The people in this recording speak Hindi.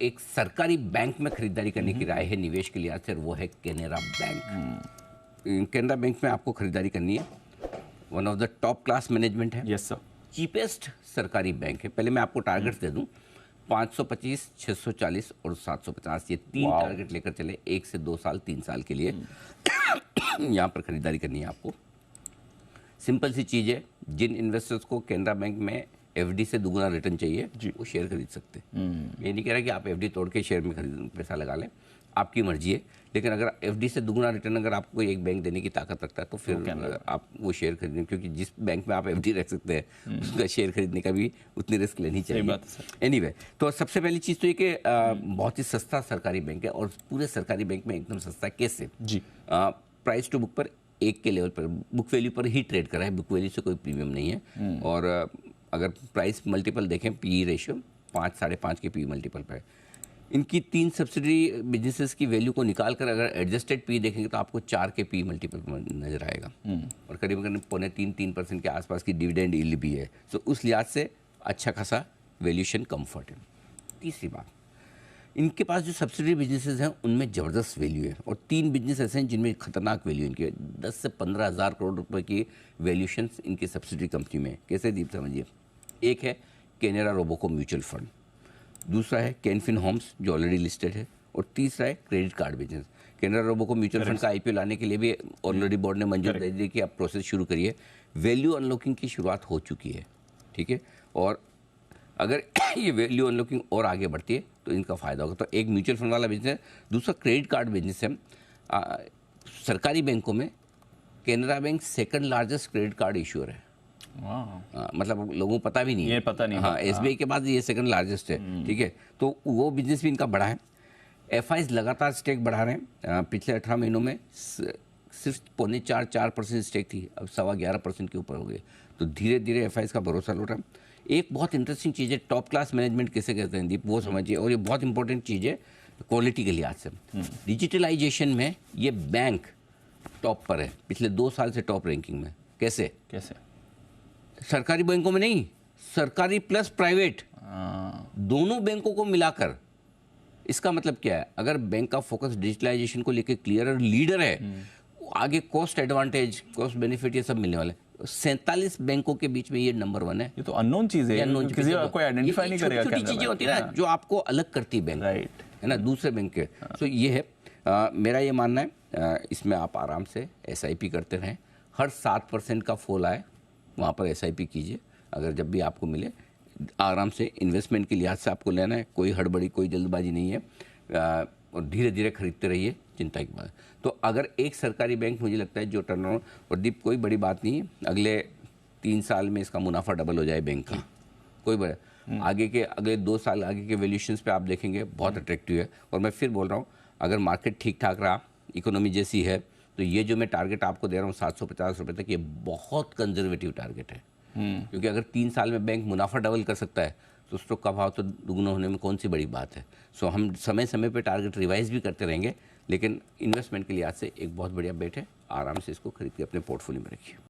एक सरकारी बैंक में खरीदारी करने की राय है निवेश के लिहाज से, वो है कैनरा बैंक। कैनरा बैंक में आपको खरीदारी करनी है। One of the top class management है। Yes sir. चीपेस्ट सरकारी बैंक है। पहले मैं आपको टारगेट्स दे दूं, 525, 640 और 750, ये 3 टारगेट लेकर चले 1 से 2 साल 3 साल के लिए। यहाँ पर खरीदारी करनी है आपको। सिंपल सी चीज़ है, जिन इन्वेस्टर्स को कैनरा बैंक में एफडी से दुगुना रिटर्न चाहिए वो शेयर खरीद सकते हैं। ये नहीं कह रहा कि आप एफडी तोड़ के शेयर में खरीद पैसा लगा लें, आपकी मर्जी है। लेकिन अगर एफडी से दुगुना रिटर्न अगर आपको कोई एक बैंक देने की ताकत रखता है तो फिर आप वो शेयर खरीदें, क्योंकि जिस बैंक में आप एफडी रख सकते हैं उसका शेयर खरीदने का भी उतनी रिस्क लेनी चाहिए। एनीवे, तो सबसे पहली चीज़ तो ये कि बहुत ही सस्ता सरकारी बैंक है, और पूरे सरकारी बैंक में एकदम सस्ता कैसे जी। प्राइस टू बुक पर 1 के लेवल पर, बुक वैल्यू पर ही ट्रेड करा है, बुक वैल्यू से कोई प्रीमियम नहीं है। और अगर प्राइस मल्टीपल देखें, पी रेशियो 5 साढ़े 5 के पी मल्टीपल पर है। इनकी 3 सब्सिडरी बिजनेसेस की वैल्यू को निकाल कर अगर एडजस्टेड पी देखेंगे तो आपको 4 के पी मल्टीपल नजर आएगा, और करीबन 3.25% के आसपास की डिविडेंड यील्ड भी है। तो उस लिहाज से अच्छा खासा वैल्यूएशन कंफर्ट है। तीसरी बात, इनके पास जो सब्सिडरी बिजनेसेस हैं उनमें ज़बरदस्त वैल्यू है, और 3 बिजनेस ऐसे हैं जिनमें खतरनाक वैल्यू इनकी 10 से 15 हज़ार करोड़ रुपए की वैल्यूशन इनकी सब्सिडरी कंपनी में। कैसे दीप समझिए, एक है कैनरा रोबोको म्यूचुअल फंड, दूसरा है कैनफिन होम्स जो ऑलरेडी लिस्टेड है, और तीसरा है credit card business. Canara Robeco mutual fund का आईपीओ लाने के लिए भी ऑलरेडी बोर्ड ने मंजूर दे दी कि आप प्रोसेस शुरू करिए। वैल्यू अनलॉकिंग की शुरुआत हो चुकी है, ठीक है, और अगर ये वैल्यू अनलॉकिंग और आगे बढ़ती है तो इनका फ़ायदा होगा। तो एक म्यूचुअल फंड वाला बिजनेस, दूसरा क्रेडिट कार्ड बिजनेस है। सरकारी बैंकों में Canara bank second largest credit card issuer है। मतलब लोगों को पता भी नहीं है, ये पता नहीं। हाँ, एसबीआई के बाद ये सेकंड लार्जेस्ट है, ठीक है। तो वो बिजनेस भी इनका बड़ा है। एफआईज लगातार स्टेक बढ़ा रहे हैं। पिछले 18 महीनों में सिर्फ 4.4% स्टेक थी, अब 11.25% के ऊपर हो गए। तो धीरे धीरे एफआईज का भरोसा लौट रहा है। एक बहुत इंटरेस्टिंग चीज़ है, टॉप क्लास मैनेजमेंट किसे कहते हैं दीप, वो समझिए, और ये बहुत इंपॉर्टेंट चीज़ है क्वालिटी के लिहाज से। डिजिटलाइजेशन में ये बैंक टॉप पर है, पिछले 2 साल से टॉप रैंकिंग में। कैसे? सरकारी बैंकों में नहीं, सरकारी प्लस प्राइवेट दोनों बैंकों को मिलाकर। इसका मतलब क्या है, अगर बैंक का फोकस डिजिटलाइजेशन को लेकर क्लियर और लीडर है, आगे कॉस्ट एडवांटेज, कॉस्ट बेनिफिट ये सब मिलने वाले। 47 बैंकों के बीच में ये नंबर 1 है। ये तो अननोन चीज है, किसी को कोई आइडेंटिफाई नहीं करेगा। छोटी चीजें होती है ना जो आपको अलग करती है बैंक, राइट, है ना, दूसरे बैंक के। तो ये है मेरा ये मानना है, इसमें आप आराम से एसआईपी करते रहें। हर 7% का फॉल आए वहाँ पर एसआईपी कीजिए। अगर जब भी आपको मिले, आराम से इन्वेस्टमेंट के लिहाज से आपको लेना है, कोई हड़बड़ी कोई जल्दबाजी नहीं है, और धीरे धीरे खरीदते रहिए, चिंता की बात। तो अगर एक सरकारी बैंक मुझे लगता है जो टर्नओवर, और दीप कोई बड़ी बात नहीं है, अगले 3 साल में इसका मुनाफा डबल हो जाए बैंक का, कोई बड़ा आगे के अगले 2 साल आगे के वैल्यूशंस पे आप देखेंगे बहुत अट्रैक्टिव है। और मैं फिर बोल रहा हूँ, अगर मार्केट ठीक ठाक रहा, इकोनॉमी जैसी है, तो ये जो मैं टारगेट आपको दे रहा हूँ 750 रुपये तक, ये बहुत कंजर्वेटिव टारगेट है। क्योंकि अगर 3 साल में बैंक मुनाफा डबल कर सकता है तो स्टॉक का भाव तो दुगना होने में कौन सी बड़ी बात है। सो हम समय समय पे टारगेट रिवाइज भी करते रहेंगे, लेकिन इन्वेस्टमेंट के लिहाज से एक बहुत बढ़िया बेट है। आराम से इसको खरीद के अपने पोर्टफोलियो में रखिए।